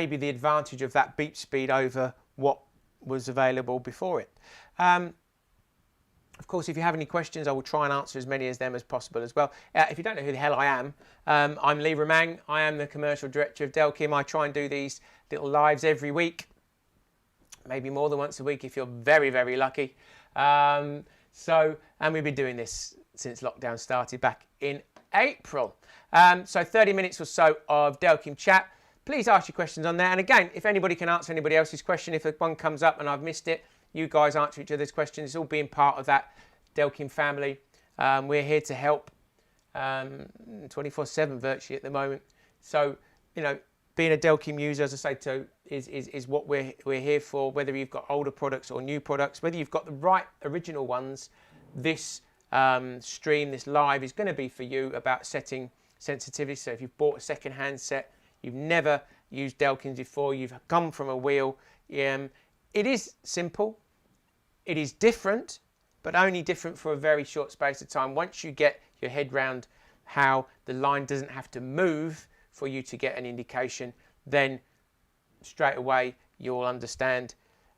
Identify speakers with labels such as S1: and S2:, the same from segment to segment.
S1: maybe the advantage of that beep speed over what was available before it. Of course, if you have any questions, I will try and answer as many of them as possible as well. If you don't know who the hell I am, I'm Lee Romang. I am the commercial director of Delkim. I try and do these little lives every week, maybe more than once a week if you're very, very lucky. And we've been doing this since lockdown started back in April. So 30 minutes or so of Delkim chat. Please ask your questions on there. And again, if anybody can answer anybody else's question, if one comes up and I've missed it, you guys answer each other's questions. It's all being part of that Delkim family. We're here to help 24/7 virtually at the moment. So, you know, being a Delkim user, as I say, is what we're here for. Whether you've got older products or new products, whether you've got the right original ones, this stream, this live is going to be for you about setting sensitivity. So if you've bought a second-hand set, you've never used Delkims before, you've come from a wheel, it is simple, it is different, but only different for a very short space of time. Once you get your head round how the line doesn't have to move for you to get an indication, then straight away you'll understand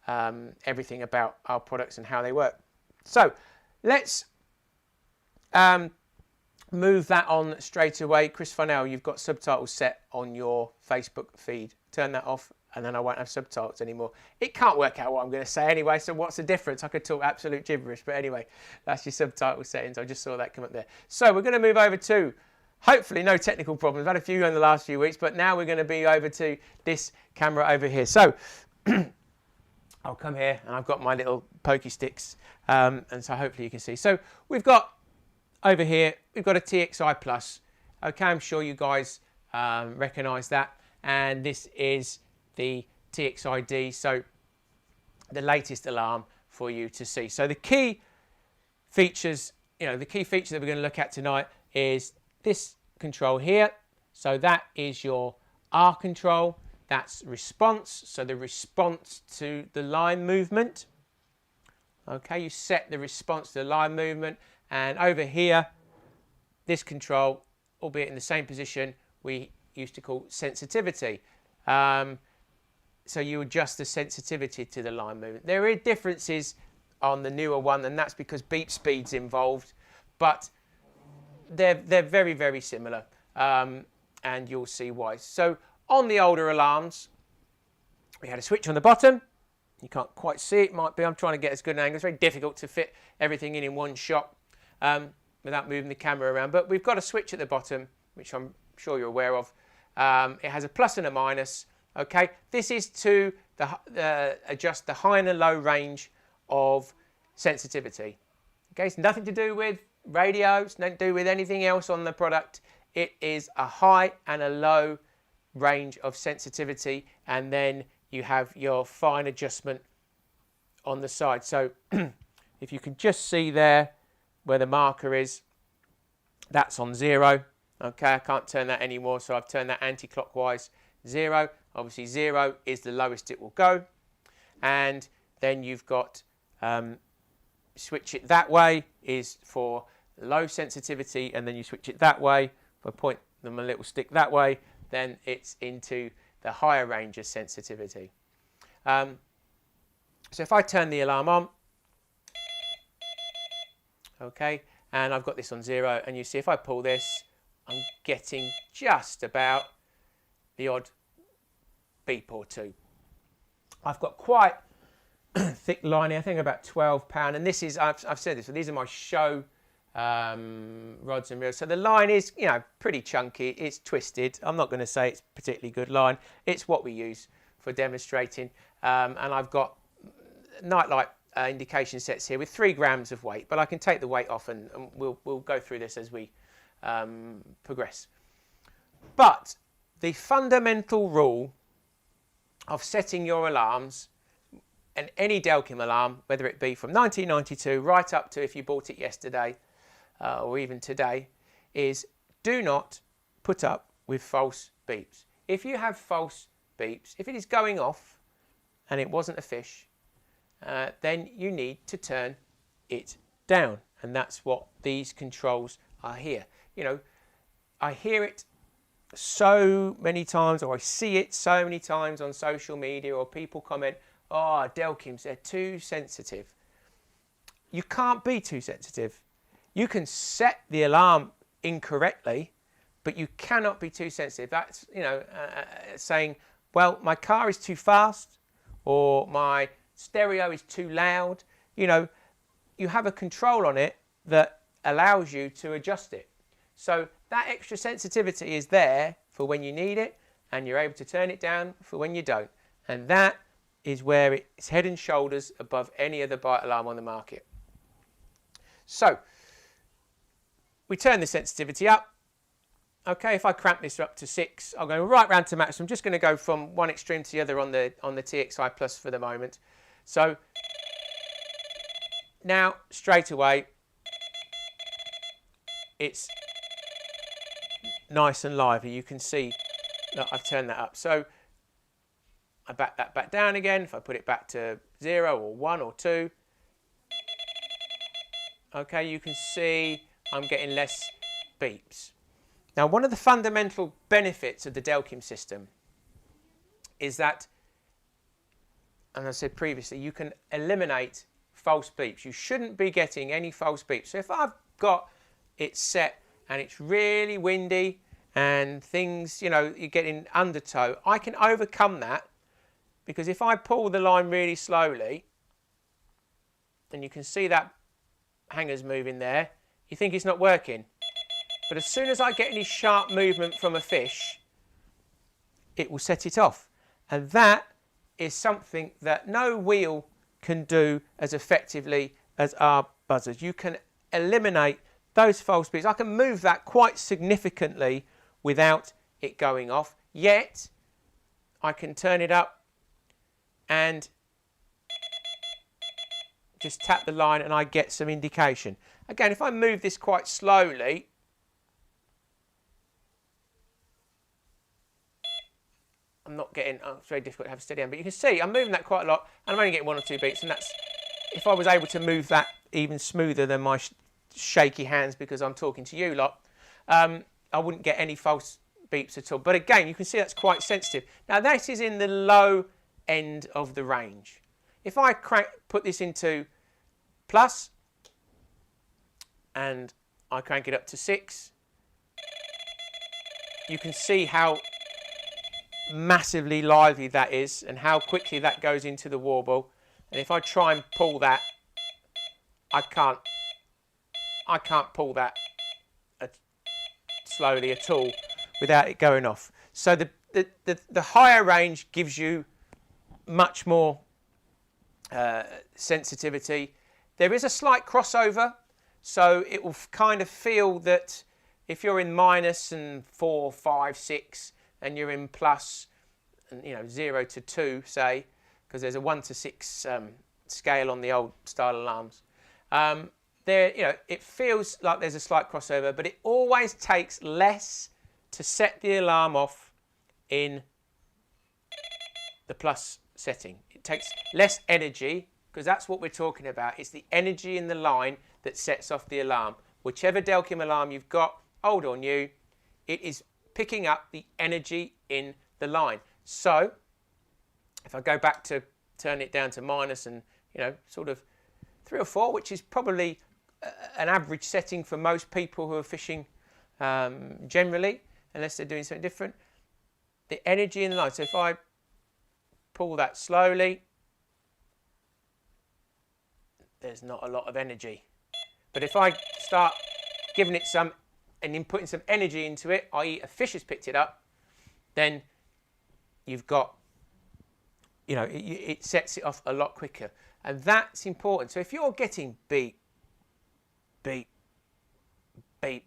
S1: everything about our products and how they work. So let's move that on straight away. Chris Funnell, you've got subtitles set on your Facebook feed. Turn that off and then I won't have subtitles anymore. It can't work out what I'm going to say anyway, so what's the difference? I could talk absolute gibberish, but anyway, that's your subtitle settings. I just saw that come up there. So we're going to move over to, hopefully no technical problems. I've had a few in the last few weeks, but now we're going to be over to this camera over here. So I'll come here and I've got my little pokey sticks, and so hopefully you can see. So we've got over here, we've got a TXI Plus. Okay, I'm sure you guys recognize that. And this is the TxiD, so the latest alarm for you to see. So the key features, the key feature that we're going to look at tonight is this control here. So that is your R control. That's response, so the response to the line movement. Okay, you set the response to the line movement, and over here, this control, albeit in the same position, we used to call sensitivity. So you adjust the sensitivity to the line movement. There are differences on the newer one, and that's because beep speed's involved, but they're very, very similar, and you'll see why. So on the older alarms, we had a switch on the bottom. You can't quite see it, might be. I'm trying to get as good an angle. It's very difficult to fit everything in one shot without moving the camera around. But we've got a switch at the bottom, which I'm sure you're aware of. It has a plus and a minus. Okay, this is to adjust the high and the low range of sensitivity. Okay, it's nothing to do with radio, it's nothing to do with anything else on the product. It is a high and a low range of sensitivity, and then you have your fine adjustment on the side. So if you can just see there where the marker is, that's on 0. Okay, I can't turn that anymore, so I've turned that anti-clockwise 0. Obviously 0 is the lowest it will go, and then you've got switch it that way is for low sensitivity, and then you switch it that way. If I point them a little stick that way, then it's into the higher range of sensitivity. So if I turn the alarm on, okay, and I've got this on 0, and you see if I pull this, I'm getting just about the odd beep or two. I've got quite thick lining, I think about 12 pound, and this is, I've said this, so these are my show rods and reels. So the line is, pretty chunky, it's twisted. I'm not going to say it's particularly good line. It's what we use for demonstrating, and I've got nightlight indication sets here with 3 grams of weight, but I can take the weight off, and we'll go through this as we progress. But the fundamental rule of setting your alarms, and any Delkim alarm, whether it be from 1992 right up to if you bought it yesterday or even today, is do not put up with false beeps. If you have false beeps, if it is going off and it wasn't a fish, then you need to turn it down, and that's what these controls are here. I hear it so many times, or I see it so many times on social media, or people comment, oh, Delkims, they're too sensitive. You can't be too sensitive. You can set the alarm incorrectly, but you cannot be too sensitive. That's, you know, saying, well, my car is too fast, or my stereo is too loud. You know, you have a control on it that allows you to adjust it. So that extra sensitivity is there for when you need it, and you're able to turn it down for when you don't. And that is where it's head and shoulders above any other bike alarm on the market. So we turn the sensitivity up. Okay, if I cramp this up to 6, I'll go right round to max. I'm just going to go from one extreme to the other on the TXI Plus for the moment. So now straight away it's nice and lively. You can see that I've turned that up. So I back that back down again. If I put it back to 0 or 1 or 2, okay, you can see I'm getting less beeps. Now, one of the fundamental benefits of the Delkim system is that, and I said previously, you can eliminate false beeps. You shouldn't be getting any false beeps. So if I've got it set and it's really windy and things, you know, you're getting undertow, I can overcome that, because if I pull the line really slowly, and you can see that hanger's moving there, you think it's not working. But as soon as I get any sharp movement from a fish, it will set it off. And that is something that no wheel can do as effectively as our buzzers. You can eliminate those false beeps. I can move that quite significantly without it going off. Yet, I can turn it up and just tap the line and I get some indication. Again, if I move this quite slowly, I'm not getting, oh, it's very difficult to have a steady hand, but you can see I'm moving that quite a lot, and I'm only getting 1 or 2 beats, and that's, if I was able to move that even smoother than my shaky hands because I'm talking to you lot, I wouldn't get any false beeps at all. But again, you can see that's quite sensitive. Now, this is in the low end of the range. If I put this into plus, and I crank it up to 6, you can see how massively lively that is and how quickly that goes into the warble. And if I try and pull that, I can't pull that slowly at all without it going off. So the higher range gives you much more sensitivity. There is a slight crossover, so it will kind of feel that if you're in minus and 4, 5, 6, and you're in plus, and, you know, 0 to 2, say, because there's a 1 to 6 scale on the old style alarms. There, you know, it feels like there's a slight crossover, but it always takes less to set the alarm off in the plus setting. It takes less energy, because that's what we're talking about. It's the energy in the line that sets off the alarm. Whichever Delkim alarm you've got, old or new, it is picking up the energy in the line. So if I go back to turn it down to minus and, you know, sort of 3 or 4, which is probably an average setting for most people who are fishing generally, unless they're doing something different, the energy in the line. So if I pull that slowly, there's not a lot of energy. But if I start giving it some and then putting some energy into it, i.e. a fish has picked it up, then you've got, you know, it sets it off a lot quicker. And that's important. So if you're getting beep, beep, beep,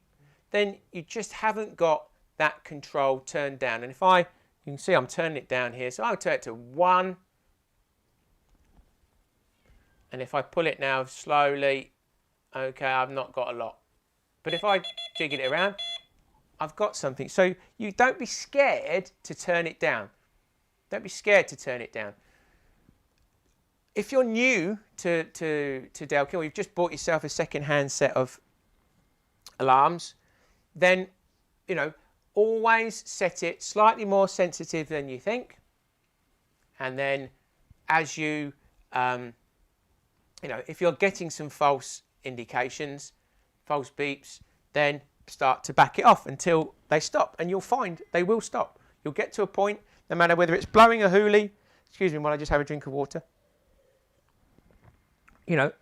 S1: then you just haven't got that control turned down. And if you can see I'm turning it down here, so I'll turn it to 1. And if I pull it now slowly, okay, I've not got a lot. But if I jiggle it around, I've got something. So you don't be scared to turn it down. Don't be scared to turn it down. If you're new to Delkim, or you've just bought yourself a second-hand set of alarms, then, you know, always set it slightly more sensitive than you think. And then as you, if you're getting some false indications, false beeps, then start to back it off until they stop. And you'll find they will stop. You'll get to a point, no matter whether it's blowing a hoolie, excuse me while I just have a drink of water,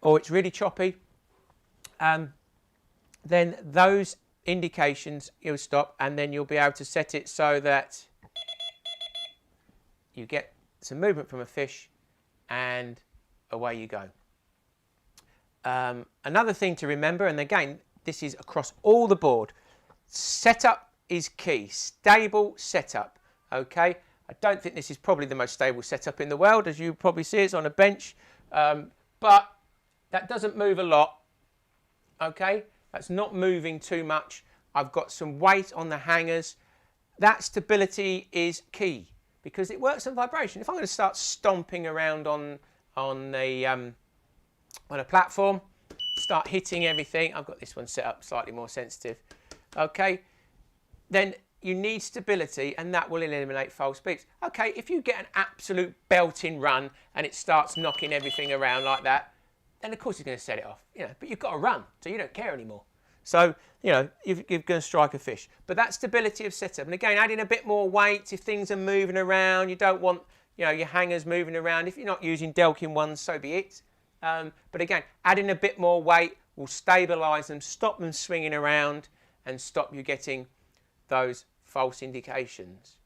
S1: or it's really choppy, then those indications you'll stop, and then you'll be able to set it so that you get some movement from a fish and away you go. Another thing to remember, and again this is across all the board, setup is key. Stable setup. Okay, I don't think this is probably the most stable setup in the world, as you probably see it's on a bench, but that doesn't move a lot. Okay, that's not moving too much. I've got some weight on the hangers. That stability is key because it works on vibration. If I'm going to start stomping around on a platform, start hitting everything, I've got this one set up slightly more sensitive, okay, then you need stability, and that will eliminate false beeps. Okay, if you get an absolute belting run and it starts knocking everything around like that, then of course you're going to set it off, but you've got to run, so you don't care anymore. So, you're going to strike a fish. But that stability of setup, and again, adding a bit more weight if things are moving around. You don't want, your hangers moving around. If you're not using Delkim ones, so be it. But again, adding a bit more weight will stabilise them, stop them swinging around, and stop you getting those false indications.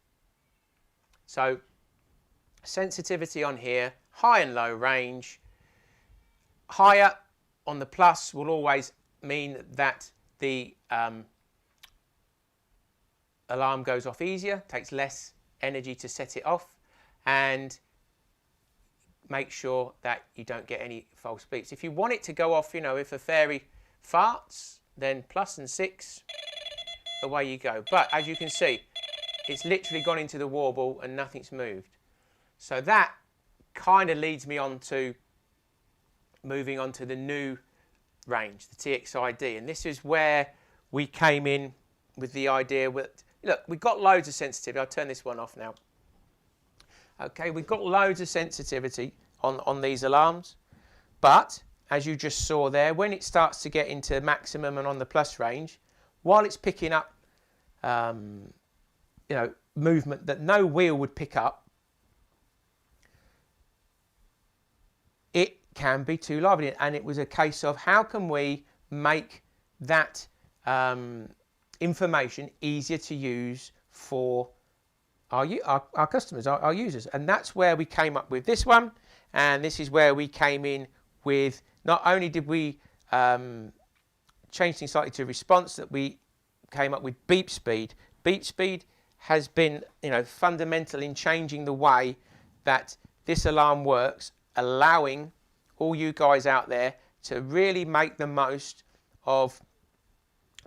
S1: So, sensitivity on here, high and low range. Higher on the plus will always mean that the alarm goes off easier, takes less energy to set it off, and make sure that you don't get any false beeps. If you want it to go off, if a fairy farts, then plus and 6, away you go. But as you can see, it's literally gone into the warble and nothing's moved. So that kind of leads me on to moving on to the new range, the TxiD, and this is where we came in with the idea that, look, we've got loads of sensitivity. I'll turn this one off now. Okay, we've got loads of sensitivity on these alarms, but as you just saw there, when it starts to get into maximum and on the plus range, while it's picking up movement that no wheel would pick up, it can be too lively, and it was a case of how can we make that information easier to use for our customers, our users. And that's where we came up with this one, and this is where we came in with, not only did we change things slightly to response, that we came up with beep speed. Beep speed has been fundamental in changing the way that this alarm works, allowing all you guys out there to really make the most of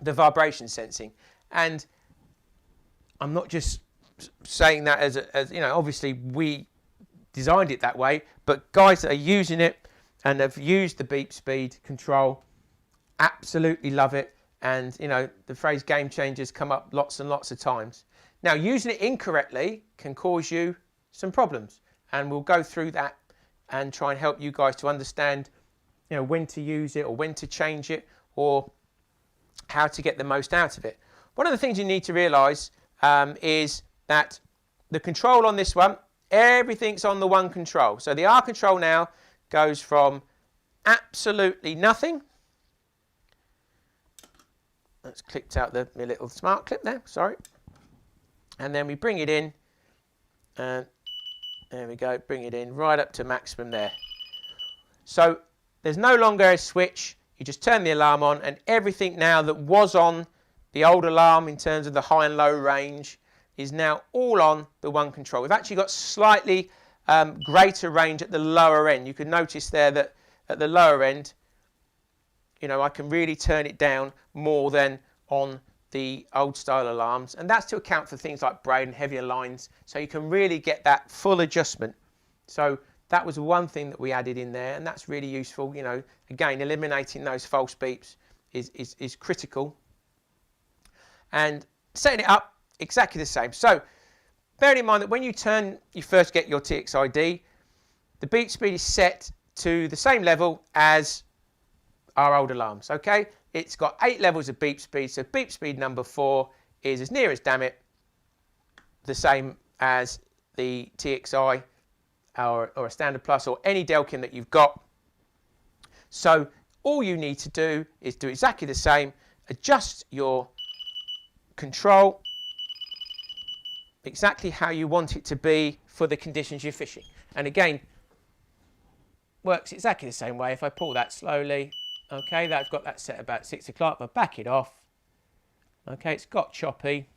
S1: the vibration sensing. And I'm not just saying that as obviously we designed it that way, but guys that are using it and have used the beep speed control absolutely love it. And the phrase game changers come up lots and lots of times. Now, using it incorrectly can cause you some problems, and we'll go through that and try and help you guys to understand, when to use it or when to change it or how to get the most out of it. One of the things you need to realise is that the control on this one, everything's on the one control. So the R control now goes from absolutely nothing. That's clipped out my little smart clip there, sorry. And then we bring it in, and there we go, bring it in right up to maximum there. So there's no longer a switch, you just turn the alarm on, and everything now that was on the old alarm in terms of the high and low range is now all on the one control. We've actually got slightly greater range at the lower end. You can notice there that at the lower end, I can really turn it down more than on the old style alarms, and that's to account for things like braid and heavier lines, so you can really get that full adjustment. So that was one thing that we added in there, and that's really useful. Again, eliminating those false beeps is critical. And setting it up exactly the same. So bear in mind that when you first get your TxiD, the beep speed is set to the same level as our old alarms, okay? It's got 8 levels of beep speed, so beep speed number 4 is as near as damn it the same as the TXI or a Standard Plus or any Delkim that you've got. So all you need to do is do exactly the same, adjust your control exactly how you want it to be for the conditions you're fishing. And again, works exactly the same way. If I pull that slowly, okay, that's got that set about 6 o'clock, but back it off. Okay, it's got choppy.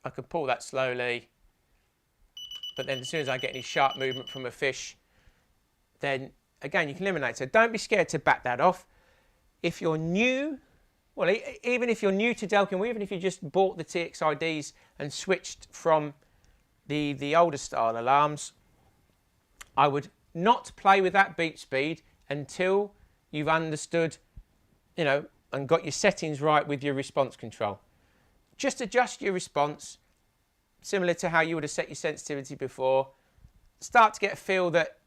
S1: I can pull that slowly, but then as soon as I get any sharp movement from a fish, then again you can eliminate. So don't be scared to back that off. If you're new, well, even if you're new to Delkim, or even if you just bought the TxiDs and switched from the older style alarms, I would not play with that beep speed until you've understood, you know, and got your settings right with your response control. Just adjust your response, similar to how you would have set your sensitivity before. Start to get a feel that,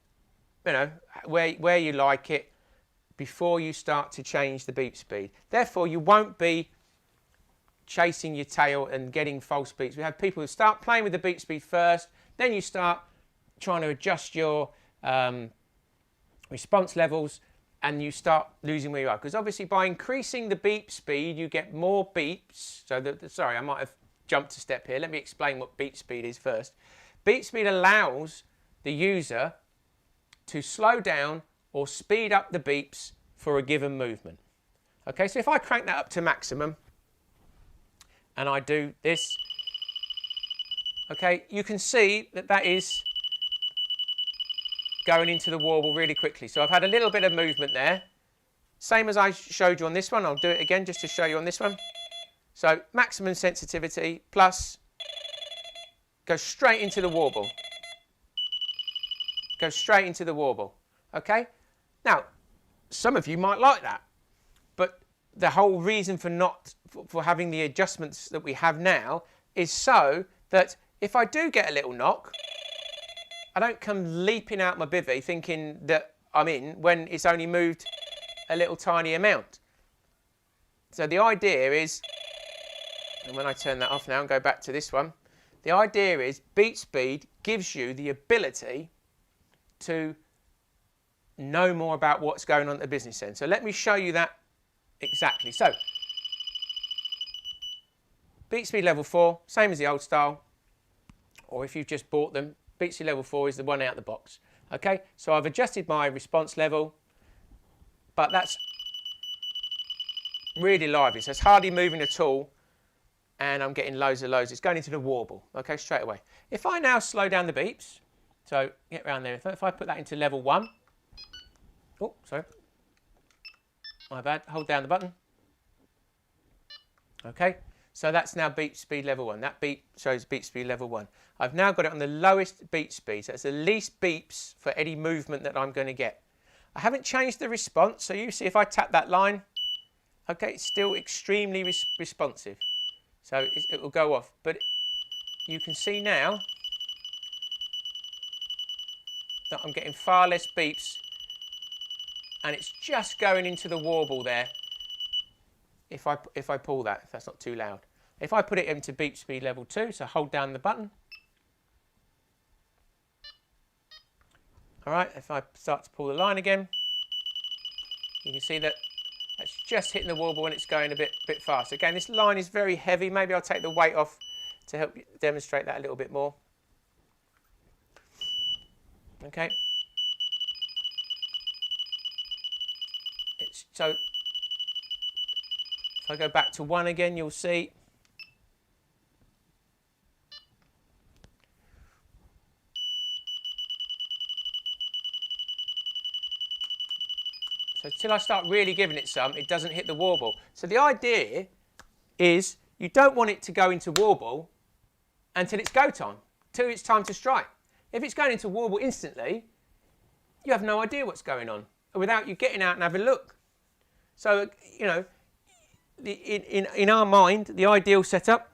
S1: you know, where you like it before you start to change the beep speed. Therefore, you won't be chasing your tail and getting false beeps. We have people who start playing with the beep speed first, then you start trying to adjust your response levels, and you start losing where you are. Because obviously by increasing the beep speed, you get more beeps. So, sorry, I might have jumped a step here. Let me explain what beep speed is first. Beep speed allows the user to slow down or speed up the beeps for a given movement. Okay, so if I crank that up to maximum and I do this, okay, you can see that that is going into the warble really quickly. So I've had a little bit of movement there. Same as I showed you on this one. I'll do it again just to show you on this one. So maximum sensitivity plus, go straight into the warble. Go straight into the warble. Okay? Now, some of you might like that. But the whole reason for having the adjustments that we have now is so that if I do get a little knock, I don't come leaping out my bivvy thinking that I'm in when it's only moved a little tiny amount. So the idea is, and when I turn that off now and go back to this one, the idea is beep speed gives you the ability to know more about what's going on at the business end. So let me show you that exactly. So beep speed level 4, same as the old style, or if you've just bought them, beep speed level 4 is the one out of the box. Okay, so I've adjusted my response level, but that's really lively. So it's hardly moving at all, and I'm getting loads of loads. It's going into the warble, okay, straight away. If I now slow down the beeps, so get around there, if I put that into level 1, oh, sorry, my bad, hold down the button. Okay, so that's now beep speed level 1. That beep shows beep speed level 1. I've now got it on the lowest beep speed, so it's the least beeps for any movement that I'm going to get. I haven't changed the response, so you see if I tap that line, okay, it's still extremely responsive. So it will go off, but you can see now that I'm getting far less beeps, and it's just going into the warble there. If I pull that, if that's not too loud. If I put it into beep speed level 2, so hold down the button. All right, if I start to pull the line again, you can see that that's just hitting the warble and it's going a bit fast. Again, this line is very heavy. Maybe I'll take the weight off to help you demonstrate that a little bit more. Okay. So if I go back to 1 again, you'll see so till I start really giving it some, it doesn't hit the warble. So the idea is you don't want it to go into warble until it's go time, till it's time to strike. If it's going into warble instantly, you have no idea what's going on without you getting out and having a look. So, you know, in our mind, the ideal setup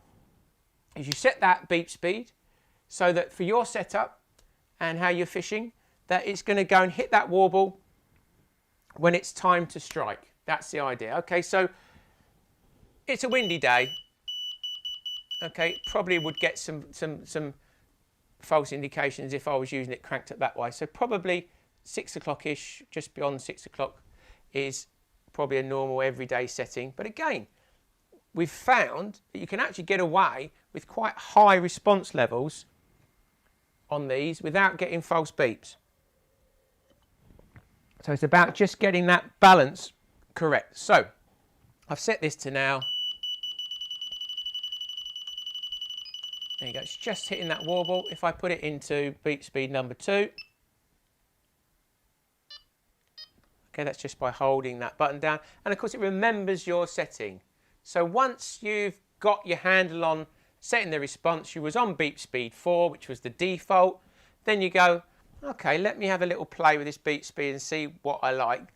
S1: is you set that beep speed so that for your setup and how you're fishing, that it's going to go and hit that warble when it's time to strike. That's the idea. Okay, so it's a windy day. Okay, probably would get some false indications if I was using it cranked up that way. So probably 6 o'clock-ish, just beyond 6 o'clock, is probably a normal everyday setting. But again, we've found that you can actually get away with quite high response levels on these without getting false beeps. So it's about just getting that balance correct. So I've set this to now. There you go, it's just hitting that warble. If I put it into beep speed number 2, okay, that's just by holding that button down. And of course it remembers your setting. So once you've got your handle on setting the response, you was on beep speed 4, which was the default. Then you go, okay, let me have a little play with this beep speed and see what I like.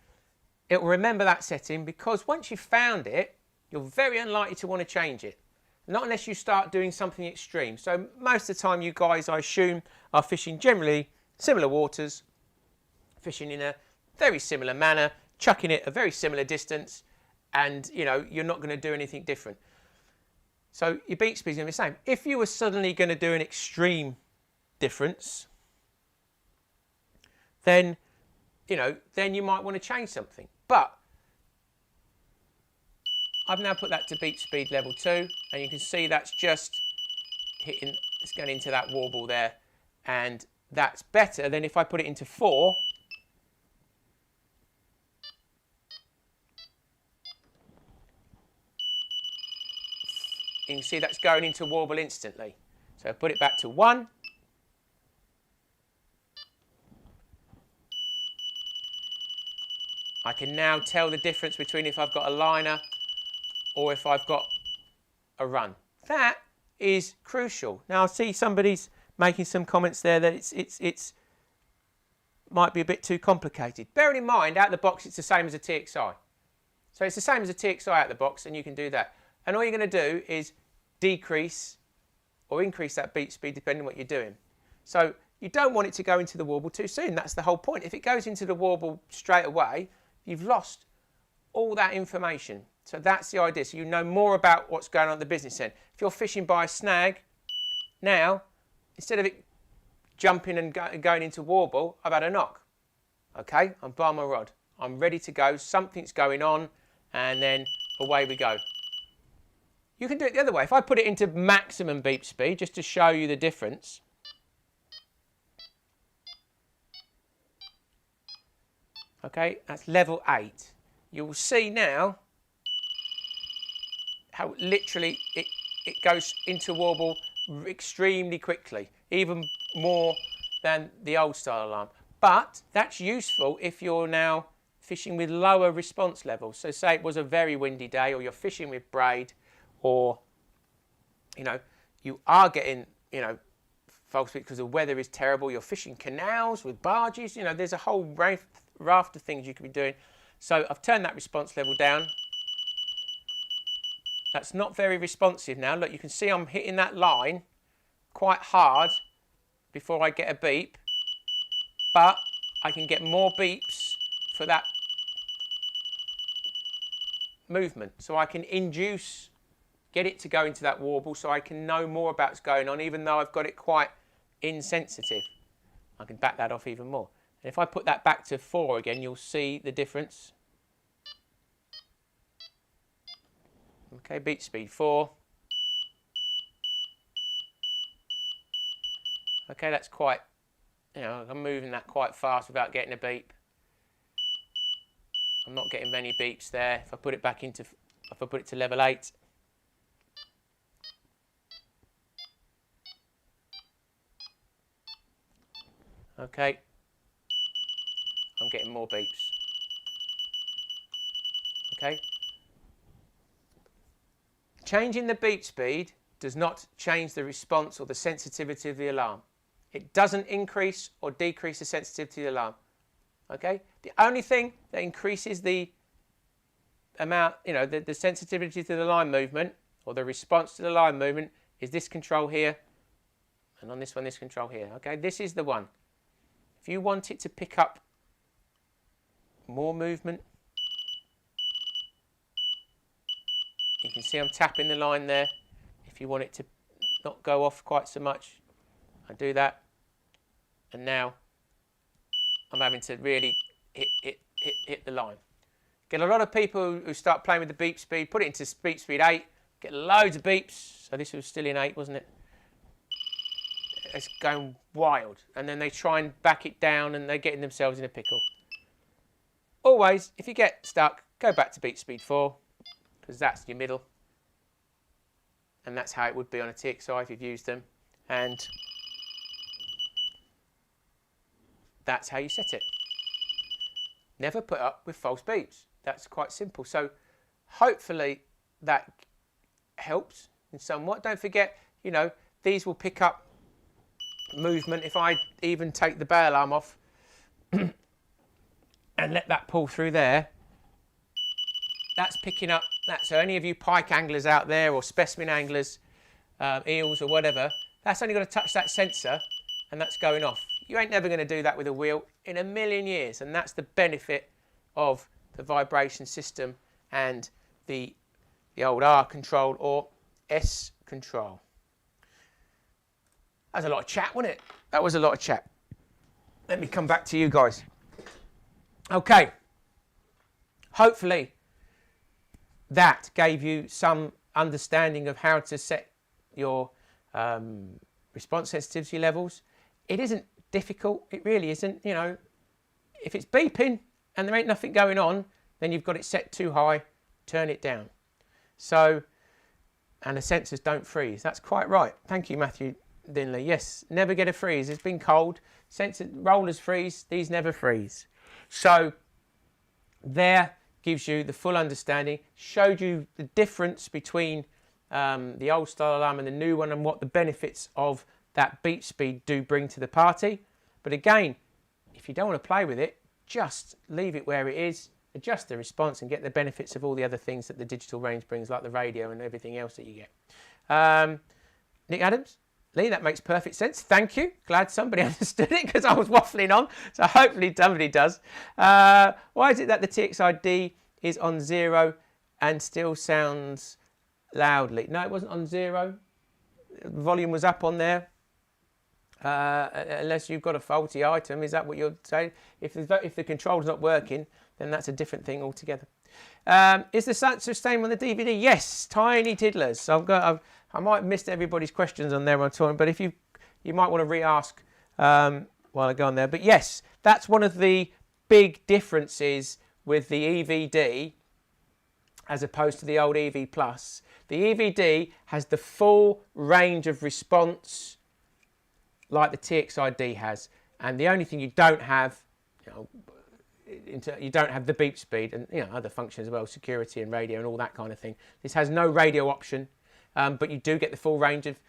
S1: It will remember that setting, because once you've found it, you're very unlikely to want to change it. Not unless you start doing something extreme. So most of the time you guys, I assume, are fishing generally similar waters, fishing in a very similar manner, chucking it a very similar distance, and you know, you're not going to do anything different. So your beep speed is going to be the same. If you were suddenly going to do an extreme difference, then you know, then you might want to change something. But I've now put that to beep speed level 2, and you can see that's just hitting, it's going into that warble there, and that's better than if I put it into 4. You can see that's going into warble instantly. So I put it back to 1. I can now tell the difference between if I've got a liner or if I've got a run. That is crucial. Now I see somebody's making some comments there that it's might be a bit too complicated. Bearing in mind, out of the box, it's the same as a TXI. So it's the same as a TXI out of the box, and you can do that. And all you're going to do is decrease or increase that beat speed depending on what you're doing. So you don't want it to go into the warble too soon. That's the whole point. If it goes into the warble straight away, you've lost all that information. So that's the idea. So you know more about what's going on at the business end. If you're fishing by a snag, now, instead of it jumping and going into warble, I've had a knock. Okay, I'm by my rod. I'm ready to go. Something's going on, and then away we go. You can do it the other way. If I put it into maximum beep speed, just to show you the difference. Okay, that's level 8. You will see now how literally it goes into warble extremely quickly, even more than the old style alarm. But that's useful if you're now fishing with lower response levels. So say it was a very windy day, or you're fishing with braid, or you know, you are getting, you know, false beep because the weather is terrible. You're fishing canals with barges. You know, there's a whole raft of things you could be doing. So I've turned that response level down. That's not very responsive now. Look, you can see I'm hitting that line quite hard before I get a beep, but I can get more beeps for that movement. So I can induce, get it to go into that warble, so I can know more about what's going on, even though I've got it quite insensitive. I can back that off even more. And if I put that back to 4 again, you'll see the difference. Okay, beat speed 4. Okay, that's quite, you know, I'm moving that quite fast without getting a beep. I'm not getting many beeps there. If I put it back into, if I put it to level 8. Okay, I'm getting more beeps. Okay. Changing the beep speed does not change the response or the sensitivity of the alarm. It doesn't increase or decrease the sensitivity of the alarm. Okay? The only thing that increases the amount, you know, the sensitivity to the line movement or the response to the line movement is this control here, and on this one, this control here. Okay, this is the one. If you want it to pick up more movement, you can see I'm tapping the line there. If you want it to not go off quite so much, I do that. And now I'm having to really hit the line. Get a lot of people who start playing with the beep speed, put it into beep speed 8, get loads of beeps. So this was still in 8, wasn't it? It's going wild. And then they try and back it down and they're getting themselves in a pickle. Always, if you get stuck, go back to beep speed 4, because that's your middle. And that's how it would be on a TXI if you've used them. And that's how you set it. Never put up with false beeps. That's quite simple. So hopefully that helps in somewhat. Don't forget, you know, these will pick up movement. If I even take the bail arm off and let that pull through there, that's picking up that. So any of you pike anglers out there or specimen anglers, eels or whatever, that's only got to touch that sensor and that's going off. You ain't never going to do that with a wheel in a million years, and that's the benefit of the vibration system and the old R control or S control. That was a lot of chat, wasn't it? That was a lot of chat. Let me come back to you guys. Okay. Hopefully that gave you some understanding of how to set your response sensitivity levels. It isn't difficult, it really isn't. You know, if it's beeping and there ain't nothing going on, then you've got it set too high, turn it down. So, and the sensors don't freeze. That's quite right. Thank you, Matthew Dinley. Yes, never get a freeze. It's been cold. Sensor rollers freeze, these never freeze. So there gives you the full understanding, showed you the difference between the old style alarm and the new one and what the benefits of that beep speed do bring to the party. But again, if you don't want to play with it, just leave it where it is, adjust the response and get the benefits of all the other things that the digital range brings, like the radio and everything else that you get. Nick Adams, Lee, that makes perfect sense. Thank you. Glad somebody understood it because I was waffling on. So hopefully somebody does. Why is it that the TxiD is on 0 and still sounds loudly? No, it wasn't on 0. The volume was up on there. Unless you've got a faulty item, is that what you're saying? If the control's not working, then that's a different thing altogether. Is the sensor same on the DVD? Yes, tiny tiddlers. So I might have missed everybody's questions on there on time, but if you might want to re-ask while I go on there. But yes, that's one of the big differences with the EVD as opposed to the old EV Plus. The EVD has the full range of response like the TxiD has, and the only thing you don't have, you don't have the beep speed and other functions as well, security and radio and all that kind of thing. This has no radio option, but you do get the full range of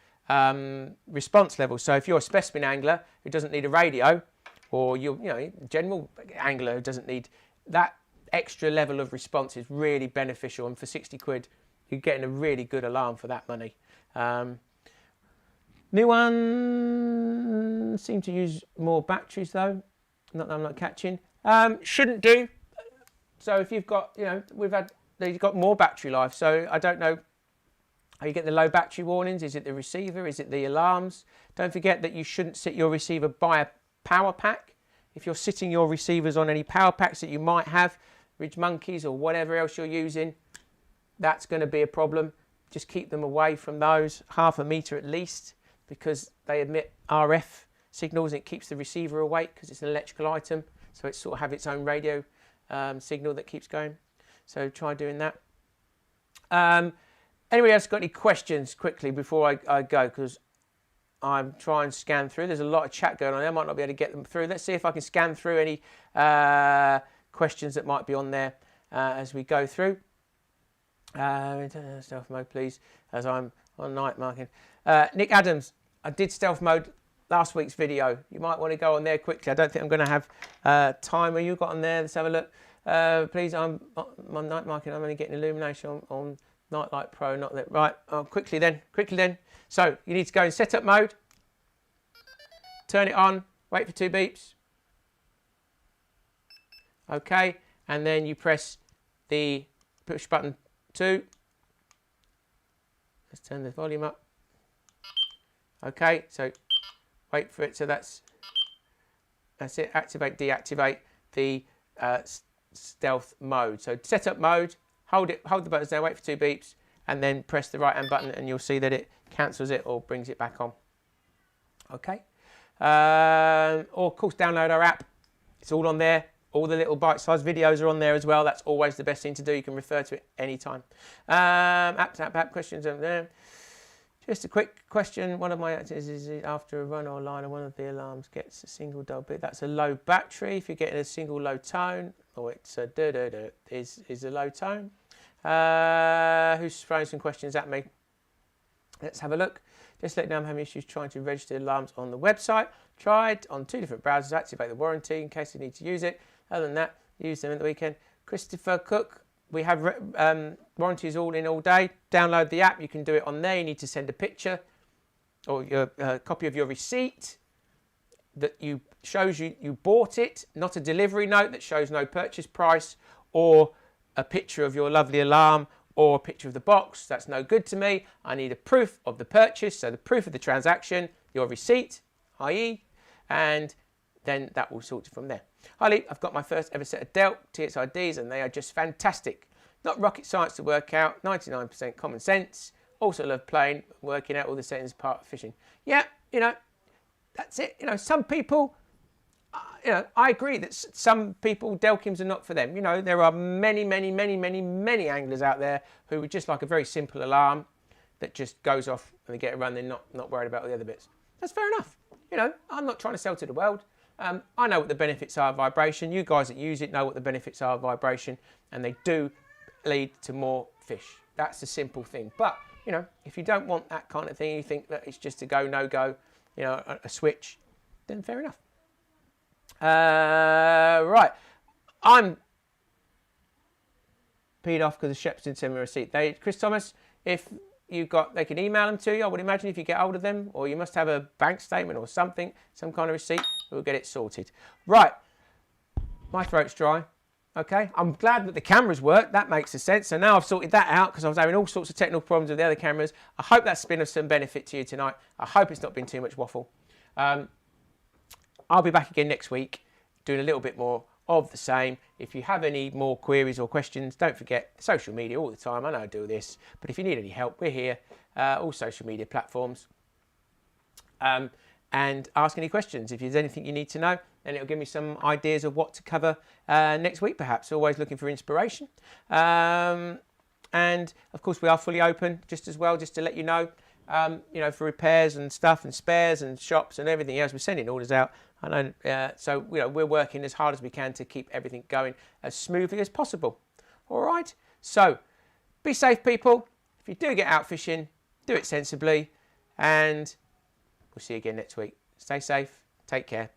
S1: response levels. So if you're a specimen angler who doesn't need a radio, or you're general angler who doesn't need that extra level of response, is really beneficial. And for 60 quid, you're getting a really good alarm for that money. New one seem to use more batteries though. Not that I'm not catching. Shouldn't do. So if you've got, they've got more battery life. So I don't know how you get the low battery warnings. Is it the receiver? Is it the alarms? Don't forget that you shouldn't sit your receiver by a power pack. If you're sitting your receivers on any power packs that you might have, Ridge Monkeys or whatever else you're using, that's going to be a problem. Just keep them away from those, 0.5 meter at least, because they emit RF signals and it keeps the receiver awake because it's an electrical item. So it sort of have its own radio signal that keeps going. So try doing that. Anybody else got any questions quickly before I go? Because I'm trying to scan through. There's a lot of chat going on there. I might not be able to get them through. Let's see if I can scan through any questions that might be on there as we go through. Stealth mode, please, as I'm on night marking. Nick Adams, I did stealth mode last week's video. You might want to go on there quickly. I don't think I'm going to have time. Where you got on there? Let's have a look. Please, I'm night marking. I'm only getting illumination on Nightlight Pro, not that. Right, quickly then. So you need to go in setup mode, turn it on, wait for 2 beeps. Okay, and then you press the push button 2. Let's turn the volume up. Okay, so wait for it. So that's it. Activate, deactivate the stealth mode. So setup mode. Hold the buttons there. Wait for 2 beeps, and then press the right hand button, and you'll see that it cancels it or brings it back on. Okay. Or of course, download our app. It's all on there. All the little bite-sized videos are on there as well. That's always the best thing to do. You can refer to it anytime. App questions over there. Just a quick question. One of my actors is after a run or line and one of the alarms gets a single dull bit. That's a low battery. If you're getting a single low tone, or it's a is a low tone. Who's throwing some questions at me? Let's have a look. Just let you know I'm having issues trying to register alarms on the website. Tried on 2 different browsers, activate the warranty in case you need to use it. Other than that, use them at the weekend. Christopher Cook, we have warranties all in all day. Download the app, you can do it on there. You need to send a picture or your copy of your receipt that shows you bought it, not a delivery note that shows no purchase price, or a picture of your lovely alarm, or a picture of the box. That's no good to me. I need a proof of the purchase, so the proof of the transaction, your receipt, i.e., and then that will sort it from there. Hi Lee, I've got my first ever set of Delk TxiDs, and they are just fantastic. Not rocket science to work out, 99% common sense. Also love playing, working out all the settings part of fishing. Yeah, you know, that's it. You know, some people, you know, I agree that some people, Delkims are not for them. You know, there are many anglers out there who would just like a very simple alarm that just goes off and they get a run. They're not worried about all the other bits. That's fair enough. You know, I'm not trying to sell to the world. I know what the benefits are of vibration. You guys that use it know what the benefits are of vibration, and they do lead to more fish. That's the simple thing. But, you know, if you don't want that kind of thing, you think that it's just a go, no go, you know, a switch, then fair enough. Right. I'm peed off because the Sheps didn't send me a receipt. Chris Thomas, if they can email them to you, I would imagine, if you get hold of them, or you must have a bank statement or something, some kind of receipt. We'll get it sorted. Right. My throat's dry. Okay. I'm glad that the cameras work. That makes a sense. So now I've sorted that out because I was having all sorts of technical problems with the other cameras. I hope that's been of some benefit to you tonight. I hope it's not been too much waffle. I'll be back again next week doing a little bit more of the same. If you have any more queries or questions, don't forget social media all the time. I know I do this, but if you need any help, we're here, all social media platforms. And ask any questions. If there's anything you need to know, then it'll give me some ideas of what to cover next week, perhaps. Always looking for inspiration. And of course, we are fully open just as well, just to let you know, for repairs and stuff and spares and shops and everything else. We're sending orders out. I know, so we're working as hard as we can to keep everything going as smoothly as possible. All right. So be safe, people. If you do get out fishing, do it sensibly, and we'll see you again next week. Stay safe. Take care.